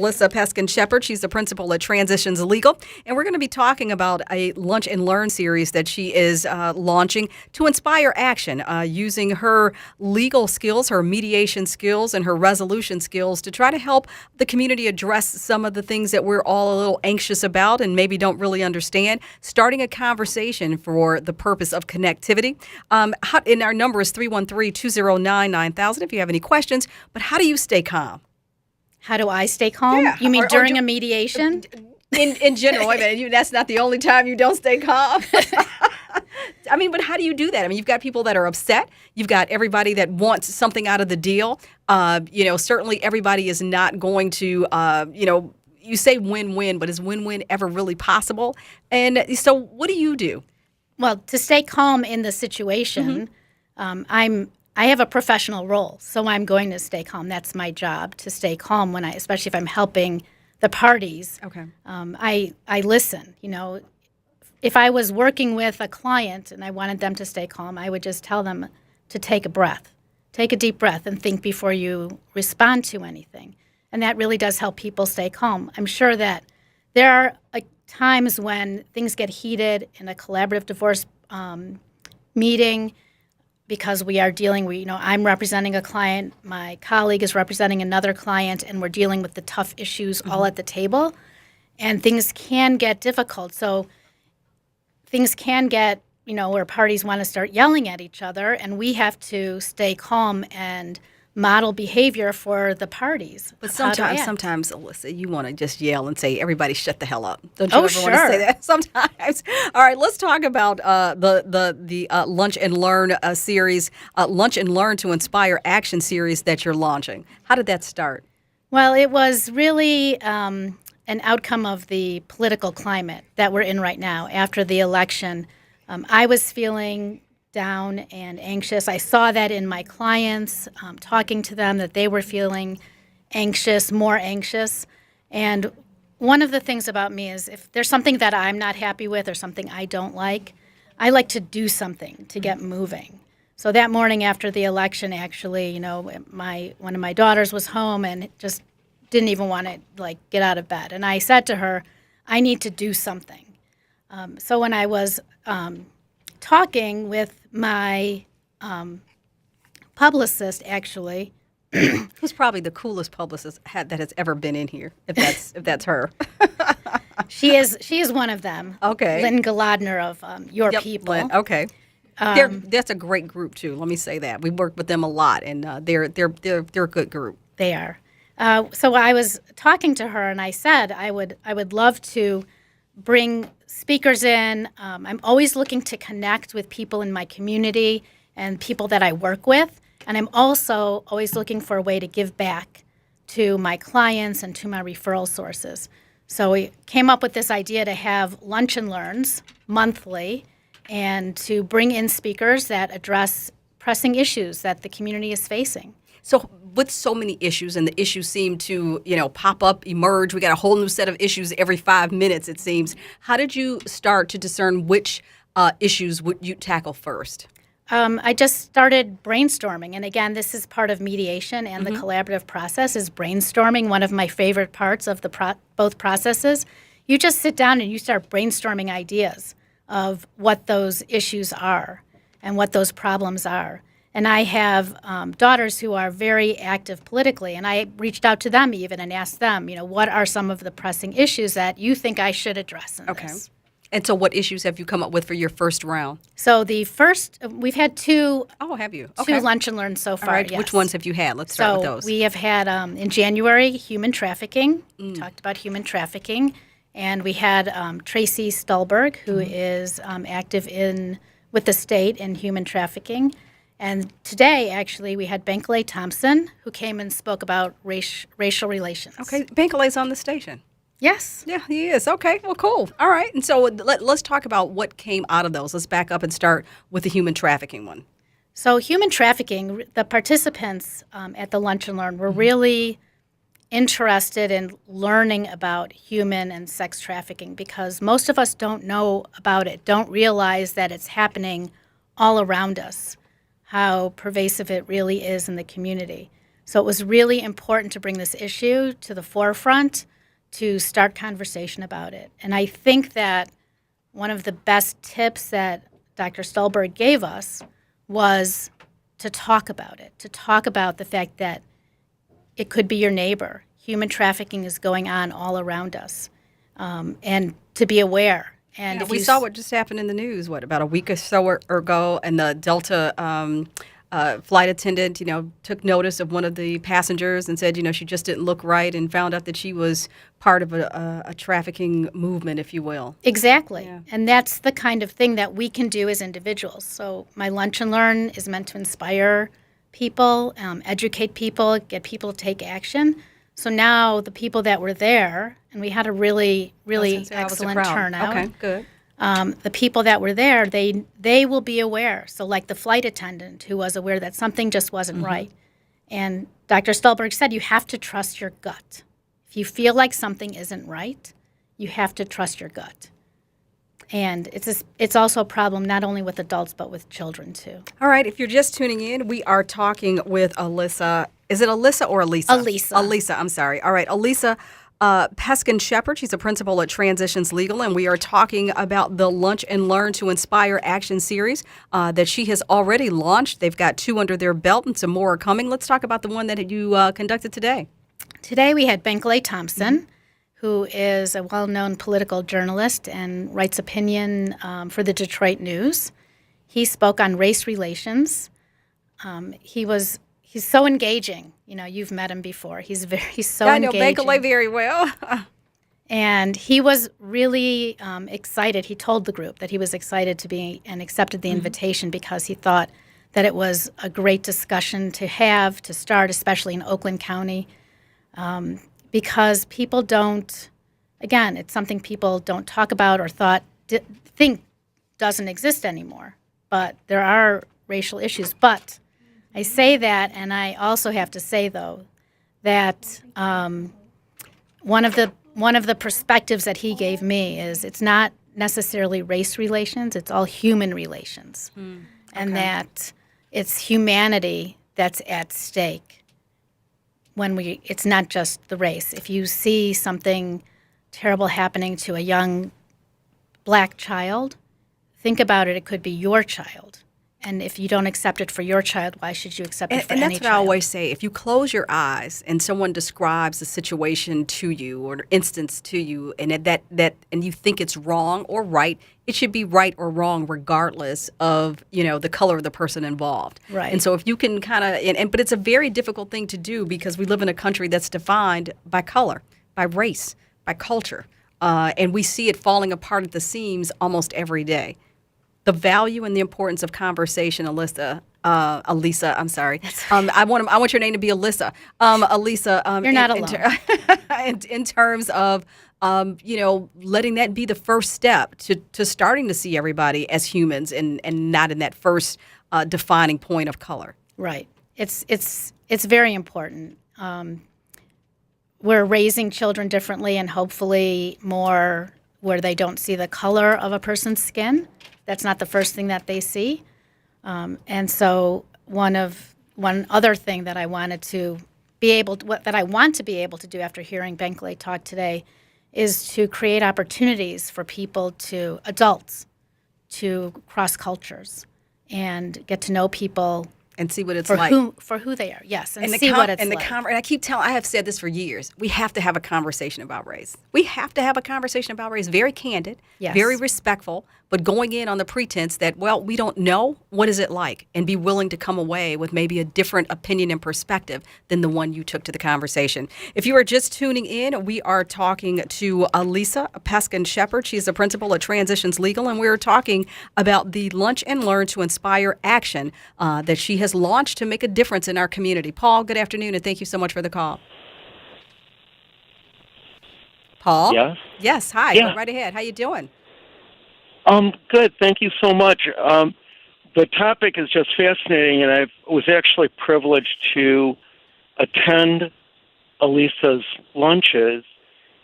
Alisa Peskin-Shepherd. She's the principal at Transitions Legal, and we're going to be talking about a Lunch and Learn series that she is launching to inspire action, using her legal skills, her mediation skills, and her resolution skills to try to help the community address some of the things that we're all a little anxious about and maybe don't really understand, starting a conversation for the purpose of connectivity. And our number is 313-209-9000 if you have any questions, but how do you stay calm? How do I stay calm? Yeah. You mean during a mediation? In general, I mean, that's not the only time you don't stay calm. I mean, but how do you do that? I mean, you've got people that are upset. You've got everybody that wants something out of the deal. Certainly everybody is not going to, you say win-win, but is win-win ever really possible? And so what do you do? Well, to stay calm in the situation, I have a professional role, so I'm going to stay calm. That's my job, to stay calm especially if I'm helping the parties. Okay. I listen. If I was working with a client and I wanted them to stay calm, I would just tell them to take a breath, take a deep breath, and think before you respond to anything. And that really does help people stay calm. I'm sure that there are times when things get heated in a collaborative divorce meeting, because we are dealing with, I'm representing a client, my colleague is representing another client, and we're dealing with the tough issues all at the table. And things can get difficult. So things can get, where parties want to start yelling at each other, and we have to stay calm and model behavior for the parties. But sometimes, Alisa, you want to just yell and say, "Everybody, shut the hell up!" Don't you ever want to say that? Sometimes. All right, let's talk about the Lunch and Learn series, Lunch and Learn to Inspire Action series that you're launching. How did that start? Well, it was really an outcome of the political climate that we're in right now. After the election, I was feeling down and anxious. I saw that in my clients, talking to them, that they were feeling anxious, more anxious. And one of the things about me is if there's something that I'm not happy with or something I don't like, I like to do something to get moving. So that morning after the election, actually, one of my daughters was home and just didn't even want to get out of bed. And I said to her, I need to do something. So when I was talking with my publicist, actually, who's probably the coolest publicist that has ever been in here, if that's her. She is one of them. Okay, Lynn Galadner of Your People. Lynn, okay, that's a great group too. Let me say that we work with them a lot, and they're a good group. They are. So I was talking to her, and I said I would love to bring speakers in. I'm always looking to connect with people in my community and people that I work with. And I'm also always looking for a way to give back to my clients and to my referral sources. So we came up with this idea to have Lunch and Learns monthly and to bring in speakers that address pressing issues that the community is facing. So with so many issues, and the issues seem to, pop up, emerge, we got a whole new set of issues every 5 minutes, it seems. How did you start to discern which issues would you tackle first? I just started brainstorming. And again, this is part of mediation and the collaborative process is brainstorming. One of my favorite parts of both processes. You just sit down and you start brainstorming ideas of what those issues are and what those problems are. And I have daughters who are very active politically, and I reached out to them even and asked them, what are some of the pressing issues that you think I should address in this? And so what issues have you come up with for your first round? So the first, we've had two. Oh, have you? Two Lunch and Learns so far, all right. Yes. Which ones have you had? Let's start with those. We have had, in January, human trafficking. We talked about human trafficking. And we had Tracy Stulberg, who is active with the state in human trafficking. And today, actually, we had Bankole Thompson, who came and spoke about racial relations. Okay, Bankole's on the station. Yes. Yeah, he is. Okay, well, cool. All right, and so let's talk about what came out of those. Let's back up and start with the human trafficking one. So human trafficking, the participants at the Lunch and Learn were really interested in learning about human and sex trafficking because most of us don't know about it, don't realize that it's happening all around us, how pervasive it really is in the community. So it was really important to bring this issue to the forefront to start conversation about it. And I think that one of the best tips that Dr. Stolberg gave us was to talk about it, to talk about the fact that it could be your neighbor. Human trafficking is going on all around us, and to be aware. And if we saw what just happened in the news, about a week or so ago, and the Delta flight attendant, took notice of one of the passengers and said, she just didn't look right, and found out that she was part of a trafficking movement, if you will. Exactly. Yeah. And that's the kind of thing that we can do as individuals. So my Lunch and Learn is meant to inspire people, educate people, get people to take action. So now the people that were there, and we had a really, really excellent turnout. Okay, good. The people that were there, they will be aware. So like the flight attendant who was aware that something just wasn't right. And Dr. Stolberg said you have to trust your gut. If you feel like something isn't right, you have to trust your gut. And it's also a problem not only with adults but with children too. All right, if you're just tuning in, we are talking with Alisa. Is it Alyssa or Alisa? Alisa. Alisa, I'm sorry. All right, Alisa Peskin-Shepherd. She's a principal at Transitions Legal, and we are talking about the Lunch and Learn to Inspire Action series that she has already launched. They've got 2 under their belt, and some more are coming. Let's talk about the one that you conducted today. Today we had Benkley Thompson, who is a well-known political journalist and writes opinion for the Detroit News. He spoke on race relations. He's so engaging. You've met him before. He's so engaging. I know Benkley very well. And he was really excited. He told the group that he was excited to be and accepted the invitation because he thought that it was a great discussion to start, especially in Oakland County, because people don't, again, it's something people don't talk about or think doesn't exist anymore. But there are racial issues. But I say that, and I also have to say, though, that one of the perspectives that he gave me is it's not necessarily race relations, it's all human relations. And that it's humanity that's at stake it's not just the race. If you see something terrible happening to a young black child, think about it. It could be your child. And if you don't accept it for your child, why should you accept it for any child? And that's what I always say. If you close your eyes and someone describes a situation to you or an instance to you, and and you think it's wrong or right, it should be right or wrong regardless of the color of the person involved. Right. And so if you can kind of but it's a very difficult thing to do because we live in a country that's defined by color, by race, by culture, and we see it falling apart at the seams almost every day. The value and the importance of conversation, Alisa, I'm sorry. I want your name to be Alisa. Alisa. You're not alone. In terms of, letting that be the first step to starting to see everybody as humans and not in that first defining point of color. Right. It's very important. We're raising children differently and hopefully more where they don't see the color of a person's skin. That's not the first thing that they see. And so one other thing that I want to be able to do after hearing Benkley talk today is to create opportunities for adults to cross cultures and get to know people and see what it's like. For who they are, yes, and see what it's like. And I keep telling, I have said this for years, we have to have a conversation about race. We have to have a conversation about race, very candid, yes, very respectful, but going in on the pretense that, we don't know, what is it like? And be willing to come away with maybe a different opinion and perspective than the one you took to the conversation. If you are just tuning in, we are talking to Alisa Peskin-Shepherd. She's a principal at Transitions Legal, and we're talking about the Lunch and Learn to Inspire Action that she has launched to make a difference in our community. Paul, good afternoon, and thank you so much for the call. Paul? Yes? Yes, hi. Yeah. Go right ahead. How you doing? Good. Thank you so much. The topic is just fascinating, and I was actually privileged to attend Alisa's lunches,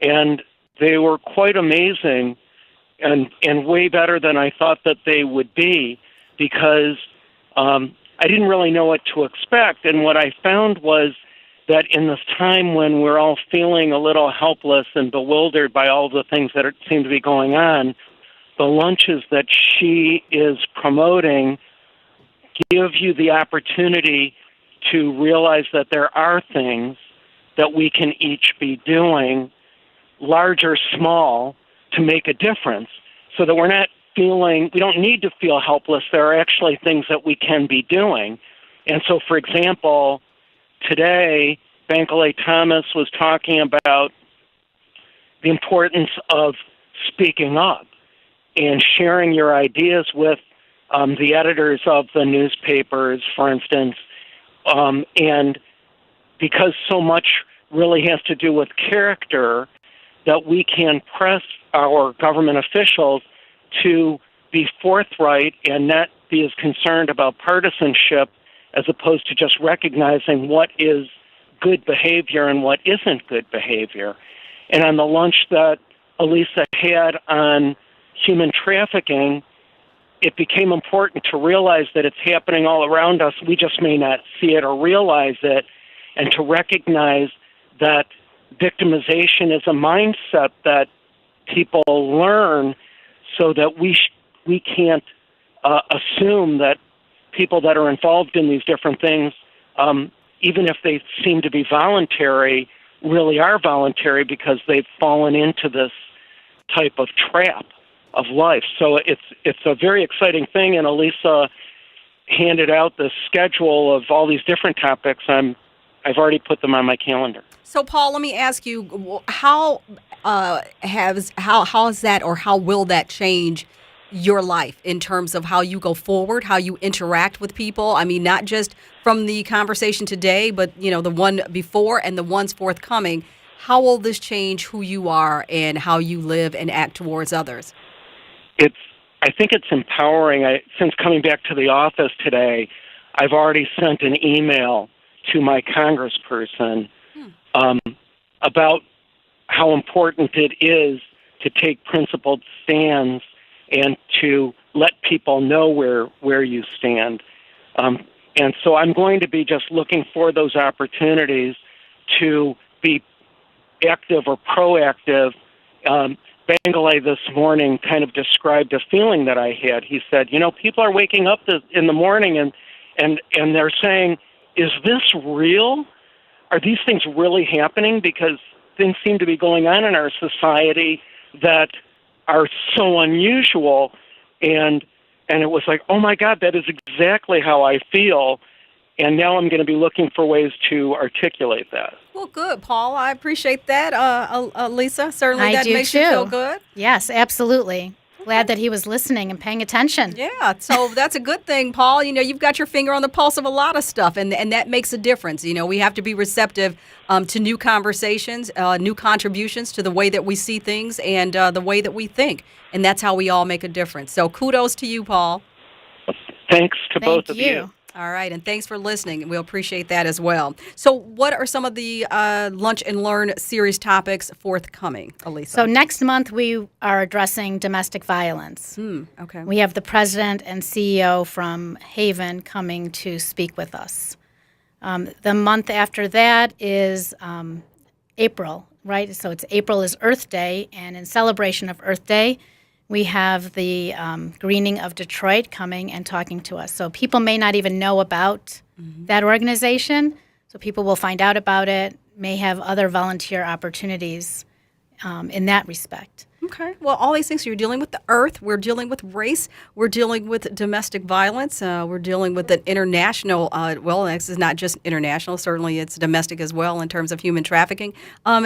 and they were quite amazing and way better than I thought that they would be because I didn't really know what to expect. And what I found was that in this time when we're all feeling a little helpless and bewildered by all the things that seem to be going on, the lunches that she is promoting give you the opportunity to realize that there are things that we can each be doing, large or small, to make a difference, so that we don't need to feel helpless. There are actually things that we can be doing. And so, for example, today, Bankalei Thomas was talking about the importance of speaking up and sharing your ideas with the editors of the newspapers, for instance, and because so much really has to do with character, that we can press our government officials to be forthright and not be as concerned about partisanship, as opposed to just recognizing what is good behavior and what isn't good behavior. And on the lunch that Alisa had on human trafficking, it became important to realize that it's happening all around us. We just may not see it or realize it, and to recognize that victimization is a mindset that people learn, so that we can't assume that people that are involved in these different things, even if they seem to be voluntary, really are voluntary because they've fallen into this type of trap of life. So it's a very exciting thing, and Alisa handed out the schedule of all these different topics. I've already put them on my calendar. So, Paul, let me ask you, how has that, or how will that change your life in terms of how you go forward, how you interact with people? I mean, not just from the conversation today, but, the one before and the ones forthcoming. How will this change who you are and how you live and act towards others? I think it's empowering. Since coming back to the office today, I've already sent an email to my congressperson about how important it is to take principled stands and to let people know where you stand. And so I'm going to be just looking for those opportunities to be active or proactive. Bangalay this morning kind of described a feeling that I had. He said, people are waking up in the morning and they're saying, is this real? Are these things really happening? Because things seem to be going on in our society that are so unusual. And it was like, oh my God, that is exactly how I feel. And now I'm going to be looking for ways to articulate that. Well, good, Paul. I appreciate that, Alisa. Certainly that makes you feel good. Yes, absolutely. Glad that he was listening and paying attention. Yeah, so that's a good thing, Paul. You've got your finger on the pulse of a lot of stuff, and that makes a difference. We have to be receptive to new conversations, new contributions to the way that we see things and the way that we think, and that's how we all make a difference. So kudos to you, Paul. Thanks to both of you. All right, and thanks for listening. We'll appreciate that as well. So what are some of the Lunch and Learn series topics forthcoming, Alisa? So next month we are addressing domestic violence. Okay. We have the president and CEO from Haven coming to speak with us. The month after that is April, right? So April is Earth Day, and in celebration of Earth Day, we have the Greening of Detroit coming and talking to us. So people may not even know about that organization. So people will find out about it, may have other volunteer opportunities in that respect. Okay. Well, all these things, you're dealing with the earth, we're dealing with race, we're dealing with domestic violence, we're dealing with an international, this is not just international, certainly it's domestic as well in terms of human trafficking.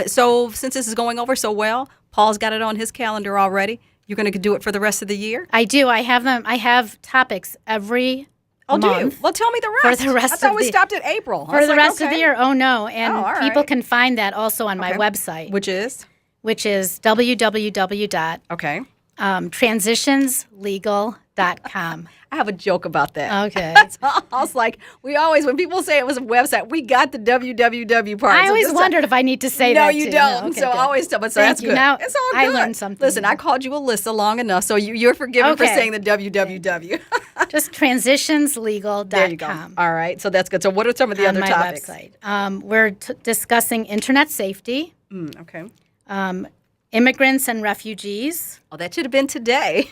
So since this is going over so well, Paul's got it on his calendar already. You're going to do it for the rest of the year? I do. I have them. I have topics every month. Do you? Well, tell me the rest. For the rest I thought of we the, stopped at April. For the rest of the year. Oh, no. And all people right. can find that also on my website. Which is? Which is www.alisa Transitionslegal.com. I have a joke about that. Okay. I was like, we always, when people say it was a website, we got the www part. I So always just wondered if I need to say no, that you too. don't. No, okay, so I good. always tell, but so Thank that's you. good. Now It's all I good. learned something Listen, new. I called you Alyssa long enough, so you're forgiven for Okay. saying the www. Just transitionslegal.com. There you go. All right, so that's good. So what are some of the on other my topics? website. We're discussing internet safety, Okay. immigrants and refugees. Oh, that should have been today.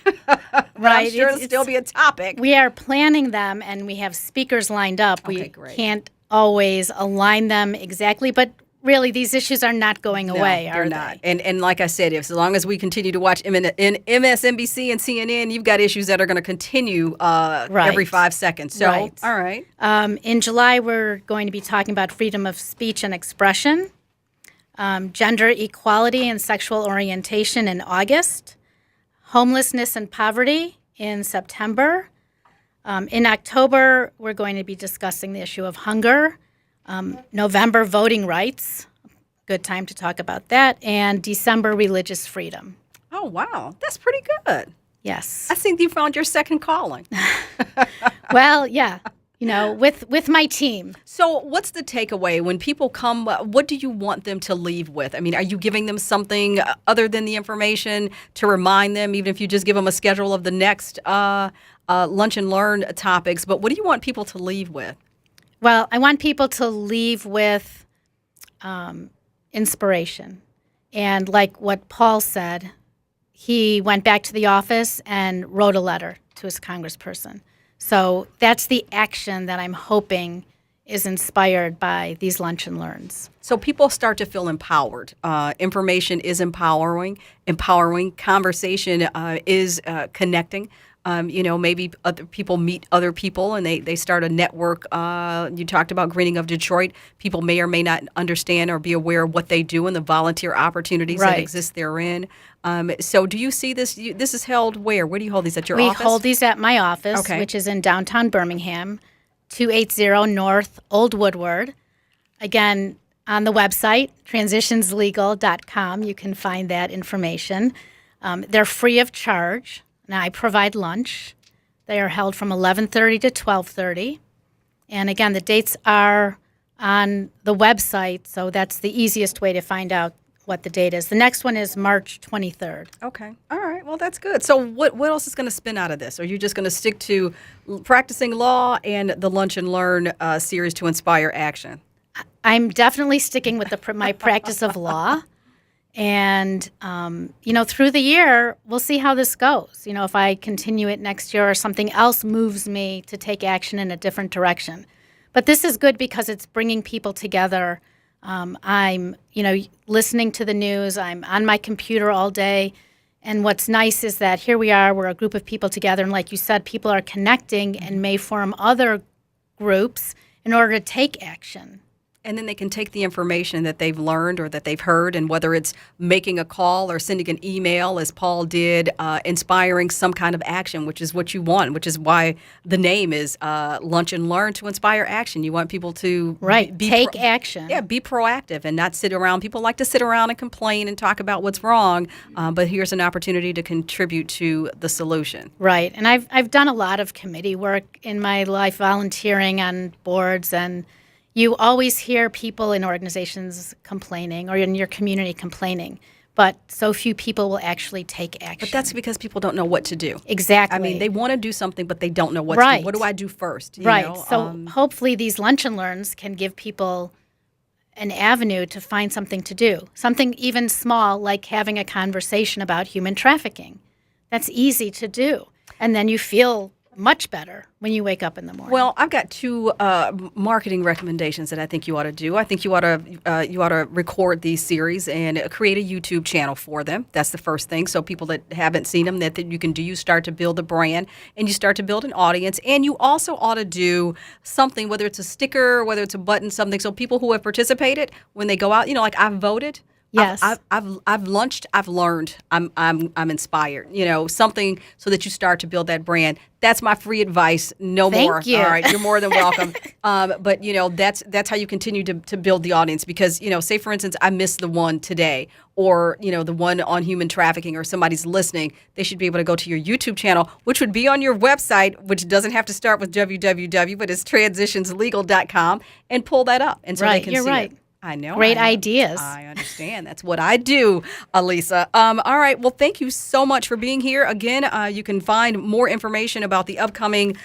Right. I'm sure it'll still be a topic. We are planning them, and we have speakers lined up. Okay, We great. can't always align them exactly, but really, these issues are not going away, they're are not. they? And like I said, if as long as we continue to watch MSNBC and CNN, you've got issues that are going to continue every 5 seconds. So, Right. all right. In July, we're going to be talking about freedom of speech and expression, gender equality and sexual orientation in August, homelessness and poverty in September. In October, we're going to be discussing the issue of hunger. November, voting rights. Good time to talk about that. And December, religious freedom. Oh, wow. That's pretty good. Yes. I think you found your second calling. Well, yeah. You know, with my team. So, what's the takeaway when people come? What do you want them to leave with? I mean, are you giving them something other than the information to remind them, even if you just give them a schedule of the next lunch and learn topics? But what do you want people to leave with? Well, I want people to leave with inspiration. And like what Paul said, he went back to the office and wrote a letter to his congressperson. So that's the action that I'm hoping is inspired by these lunch and learns. So people start to feel empowered. Information is empowering. Conversation is connecting. Maybe other people meet other people and they start a network. You talked about Greening of Detroit. People may or may not understand or be aware of what they do and the volunteer opportunities that Right. exist therein. So do you see this? This is held where? Where do you hold these? At your office? We hold these at my office, Okay. which is in downtown Birmingham, 280 North Old Woodward. Again, on the website, transitionslegal.com, you can find that information. They're free of charge. Now, I provide lunch. They are held from 11:30 to 12:30. And again, the dates are on the website, so that's the easiest way to find out what the date is. The next one is March 23rd. Okay. All right. Well, that's good. So what else is going to spin out of this? Are you just going to stick to practicing law and the Lunch and Learn series to inspire action? I'm definitely sticking with my practice of law. And, through the year, we'll see how this goes. If I continue it next year or something else moves me to take action in a different direction. But this is good because it's bringing people together. I'm, listening to the news. I'm on my computer all day. And what's nice is that here we are, we're a group of people together. And like you said, people are connecting and may form other groups in order to take action. And then they can take the information that they've learned or that they've heard, and whether it's making a call or sending an email, as Paul did, inspiring some kind of action, which is what you want, which is why the name is Lunch and Learn to Inspire Action. You want people to take action. Yeah, be proactive and not sit around. People like to sit around and complain and talk about what's wrong, but here's an opportunity to contribute to the solution. Right, and I've done a lot of committee work in my life, volunteering on boards, and you always hear people in organizations complaining or in your community complaining, but so few people will actually take action. But that's because people don't know what to do. Exactly. I mean, they want to do something, but they don't know what to Right. do. What do I do first? You right. know? So hopefully these lunch and learns can give people an avenue to find something to do, something even small like having a conversation about human trafficking. That's easy to do. And then you feel much better when you wake up in the morning. Well, I've got two marketing recommendations that I think you ought to do. I think you ought to record these series and create a YouTube channel for them. That's the first thing. So people that haven't seen them, that you can do. You start to build a brand and you start to build an audience. And you also ought to do something, whether it's a sticker, whether it's a button, something. So people who have participated, when they go out, like I've voted. Yes. I've lunched. I've learned. I'm inspired. Something so that you start to build that brand. That's my free advice. No Thank more. you. All right, you're more than welcome. But that's how you continue to build the audience because say for instance, I missed the one today, or the one on human trafficking, or somebody's listening. They should be able to go to your YouTube channel, which would be on your website, which doesn't have to start with www, but it's transitionslegal.com, and pull that up, and so they can You're see right. it. I know. Great I know. ideas. I understand. That's what I do, Alisa. All right. Well, thank you so much for being here. Again, you can find more information about the upcoming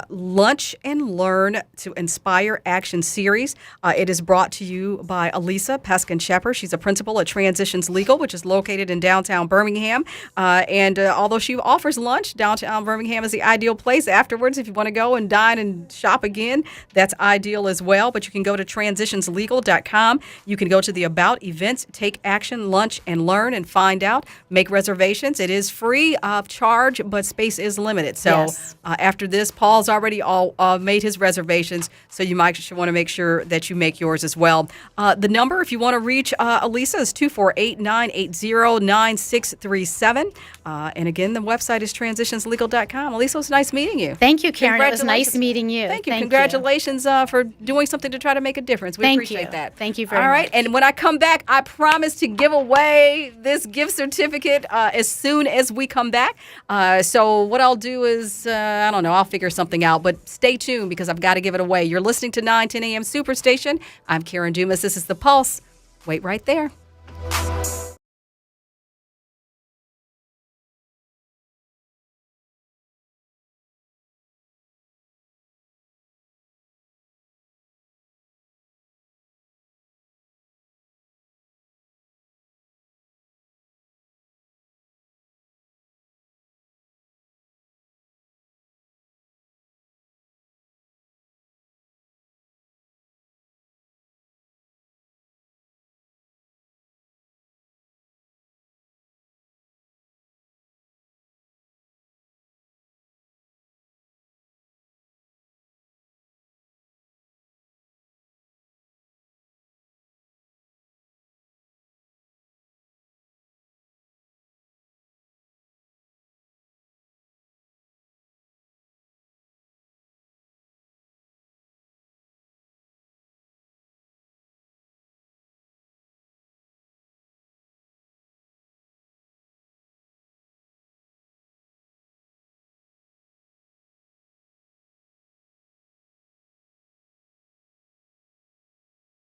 Lunch and Learn to Inspire Action series. It is brought to you by Alisa Peskin-Shepherd. She's a principal at Transitions Legal, which is located in downtown Birmingham. And although she offers lunch, downtown Birmingham is the ideal place afterwards. If you want to go and dine and shop again, that's ideal as well. But you can go to transitionslegal.com. You can go to the About Events, Take Action, Lunch and Learn, and find out. Make reservations. It is free of charge, but space is limited. So Yes. After this, Paul's already made his reservations, so you might want to make sure that you make yours as well. The number, if you want to reach Alisa, is 248-980-9637. And again, the website is transitionslegal.com. Alisa, it was nice meeting you. Thank you, Karen. It was nice Congratulations. meeting you. Thank you. Congratulations for doing something to try to make a difference. We Thank appreciate you. that. Thank you very All right. much. And when I come back, I promise to give away this gift certificate as soon as we come back. So what I'll do is, I don't know, I'll figure something out. But stay tuned because I've got to give it away. You're listening to 910 a.m. Superstation. I'm Karen Dumas. This is The Pulse. Wait right there.